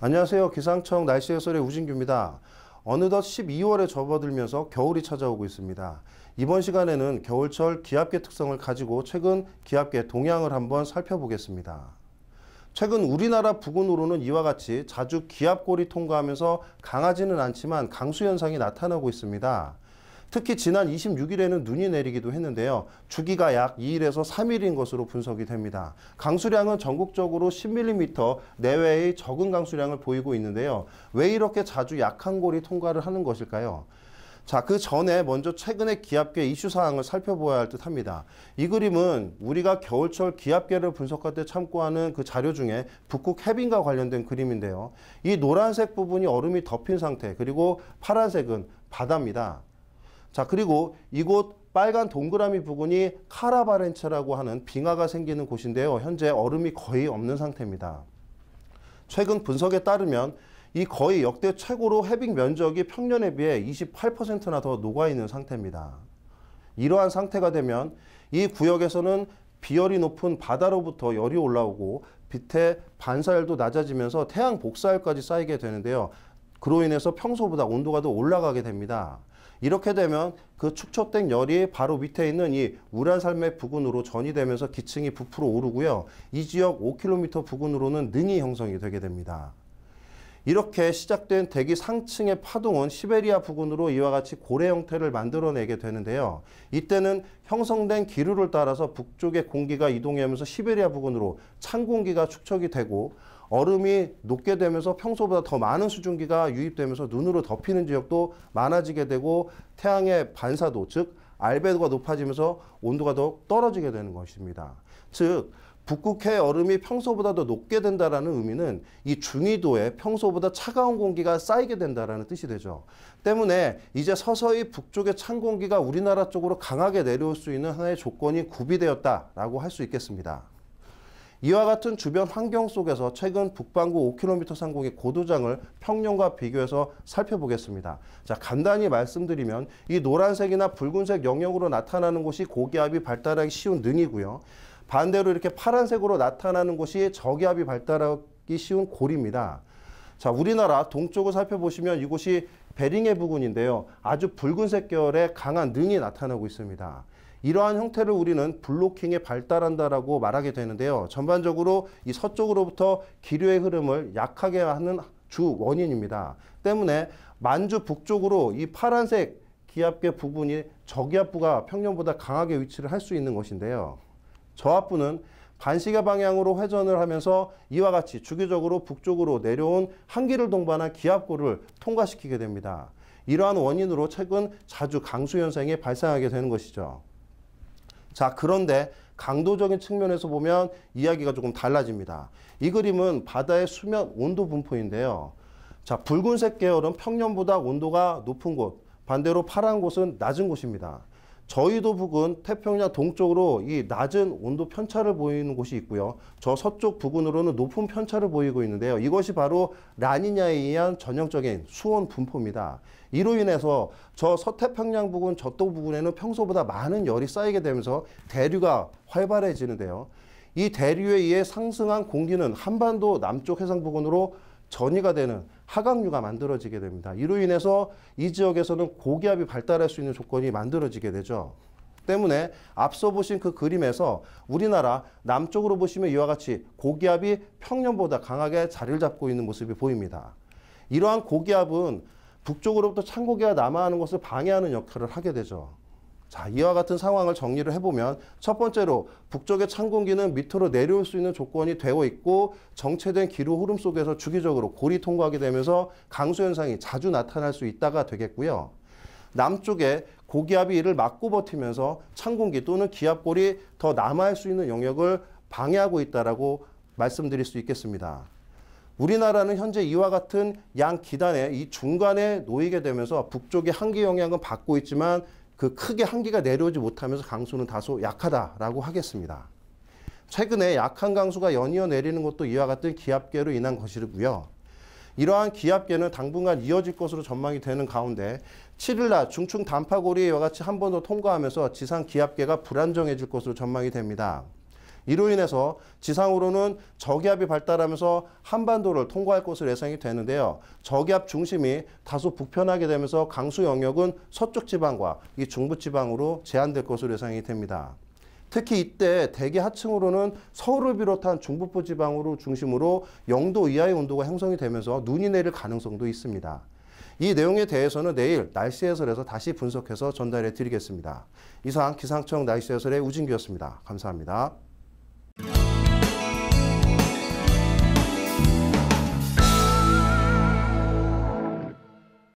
안녕하세요. 기상청 날씨 해설의 우진규입니다. 어느덧 12월에 접어들면서 겨울이 찾아오고 있습니다. 이번 시간에는 겨울철 기압계 특성을 가지고 최근 기압계 동향을 한번 살펴보겠습니다. 최근 우리나라 부근으로는 이와 같이 자주 기압골이 통과하면서 강하지는 않지만 강수 현상이 나타나고 있습니다. 특히 지난 26일에는 눈이 내리기도 했는데요. 주기가 약 2일에서 3일인 것으로 분석이 됩니다. 강수량은 전국적으로 10mm 내외의 적은 강수량을 보이고 있는데요. 왜 이렇게 자주 약한 골이 통과를 하는 것일까요? 자, 그 전에 먼저 최근의 기압계 이슈 사항을 살펴보아야 할 듯 합니다. 이 그림은 우리가 겨울철 기압계를 분석할 때 참고하는 그 자료 중에 북극 해빙과 관련된 그림인데요. 이 노란색 부분이 얼음이 덮인 상태, 그리고 파란색은 바다입니다. 자, 그리고 이곳 빨간 동그라미 부분이 카라바렌체라고 하는 빙하가 생기는 곳인데요. 현재 얼음이 거의 없는 상태입니다. 최근 분석에 따르면 이 거의 역대 최고로 해빙 면적이 평년에 비해 28%나 더 녹아있는 상태입니다. 이러한 상태가 되면 이 구역에서는 비열이 높은 바다로부터 열이 올라오고 빛의 반사열도 낮아지면서 태양 복사열까지 쌓이게 되는데요. 그로 인해서 평소보다 온도가 더 올라가게 됩니다. 이렇게 되면 그 축적된 열이 바로 밑에 있는 이 우라산맥 부근으로 전이되면서 기층이 부풀어 오르고요. 이 지역 5km 부근으로는 능이 형성이 되게 됩니다. 이렇게 시작된 대기 상층의 파동은 시베리아 부근으로 이와 같이 고래 형태를 만들어내게 되는데요. 이때는 형성된 기류를 따라서 북쪽의 공기가 이동하면서 시베리아 부근으로 찬 공기가 축적이 되고 얼음이 녹게 되면서 평소보다 더 많은 수증기가 유입되면서 눈으로 덮이는 지역도 많아지게 되고 태양의 반사도, 즉 알베도가 높아지면서 온도가 더 떨어지게 되는 것입니다. 즉 북극해 얼음이 평소보다 더 녹게 된다는 의미는 이 중위도에 평소보다 차가운 공기가 쌓이게 된다는 뜻이 되죠. 때문에 이제 서서히 북쪽의 찬 공기가 우리나라 쪽으로 강하게 내려올 수 있는 하나의 조건이 구비되었다라고 할 수 있겠습니다. 이와 같은 주변 환경 속에서 최근 북반구 5km 상공의 고도장을 평년과 비교해서 살펴보겠습니다. 자, 간단히 말씀드리면 이 노란색이나 붉은색 영역으로 나타나는 곳이 고기압이 발달하기 쉬운 능이고요. 반대로 이렇게 파란색으로 나타나는 곳이 저기압이 발달하기 쉬운 골입니다. 자, 우리나라 동쪽을 살펴보시면 이곳이 베링해 부근인데요. 아주 붉은색 계열의 강한 능이 나타나고 있습니다. 이러한 형태를 우리는 블로킹에 발달한다라고 말하게 되는데요. 전반적으로 이 서쪽으로부터 기류의 흐름을 약하게 하는 주 원인입니다. 때문에 만주 북쪽으로 이 파란색 기압계 부분이 저기압부가 평년보다 강하게 위치를 할 수 있는 것인데요. 저압부는 반시계 방향으로 회전을 하면서 이와 같이 주기적으로 북쪽으로 내려온 한기를 동반한 기압골을 통과시키게 됩니다. 이러한 원인으로 최근 자주 강수 현상이 발생하게 되는 것이죠. 자, 그런데 강도적인 측면에서 보면 이야기가 조금 달라집니다. 이 그림은 바다의 수면 온도 분포인데요. 자, 붉은색 계열은 평년보다 온도가 높은 곳, 반대로 파란 곳은 낮은 곳입니다. 저희도 부근 태평양 동쪽으로 이 낮은 온도 편차를 보이는 곳이 있고요. 저 서쪽 부근으로는 높은 편차를 보이고 있는데요. 이것이 바로 라니냐에 의한 전형적인 수온 분포입니다. 이로 인해서 저 서태평양 부근 저쪽 부근에는 평소보다 많은 열이 쌓이게 되면서 대류가 활발해지는데요. 이 대류에 의해 상승한 공기는 한반도 남쪽 해상 부근으로 전이가 되는 하강류가 만들어지게 됩니다. 이로 인해서 이 지역에서는 고기압이 발달할 수 있는 조건이 만들어지게 되죠. 때문에 앞서 보신 그 그림에서 우리나라 남쪽으로 보시면 이와 같이 고기압이 평년보다 강하게 자리를 잡고 있는 모습이 보입니다. 이러한 고기압은 북쪽으로부터 찬 공기가 남하하는 것을 방해하는 역할을 하게 되죠. 자, 이와 같은 상황을 정리를 해보면 첫 번째로 북쪽의 찬 공기는 밑으로 내려올 수 있는 조건이 되어 있고 정체된 기류 흐름 속에서 주기적으로 골이 통과하게 되면서 강수 현상이 자주 나타날 수 있다가 되겠고요. 남쪽에 고기압이 이를 막고 버티면서 찬 공기 또는 기압골이 더 남아할 수 있는 영역을 방해하고 있다라고 말씀드릴 수 있겠습니다. 우리나라는 현재 이와 같은 양 기단의 이 중간에 놓이게 되면서 북쪽의 한기 영향은 받고 있지만 그 크게 한기가 내려오지 못하면서 강수는 다소 약하다라고 하겠습니다. 최근에 약한 강수가 연이어 내리는 것도 이와 같은 기압계로 인한 것이고요. 이러한 기압계는 당분간 이어질 것으로 전망이 되는 가운데 7일날 중충 단파고리 이와 같이 한 번 더 통과하면서 지상 기압계가 불안정해질 것으로 전망이 됩니다. 이로 인해서 지상으로는 저기압이 발달하면서 한반도를 통과할 것으로 예상이 되는데요. 저기압 중심이 다소 북편하게 되면서 강수 영역은 서쪽 지방과 이 중부 지방으로 제한될 것으로 예상이 됩니다. 특히 이때 대기 하층으로는 서울을 비롯한 중북부 지방으로 중심으로 0도 이하의 온도가 형성이 되면서 눈이 내릴 가능성도 있습니다. 이 내용에 대해서는 내일 날씨 해설에서 다시 분석해서 전달해 드리겠습니다. 이상 기상청 날씨 해설의 우진규였습니다. 감사합니다.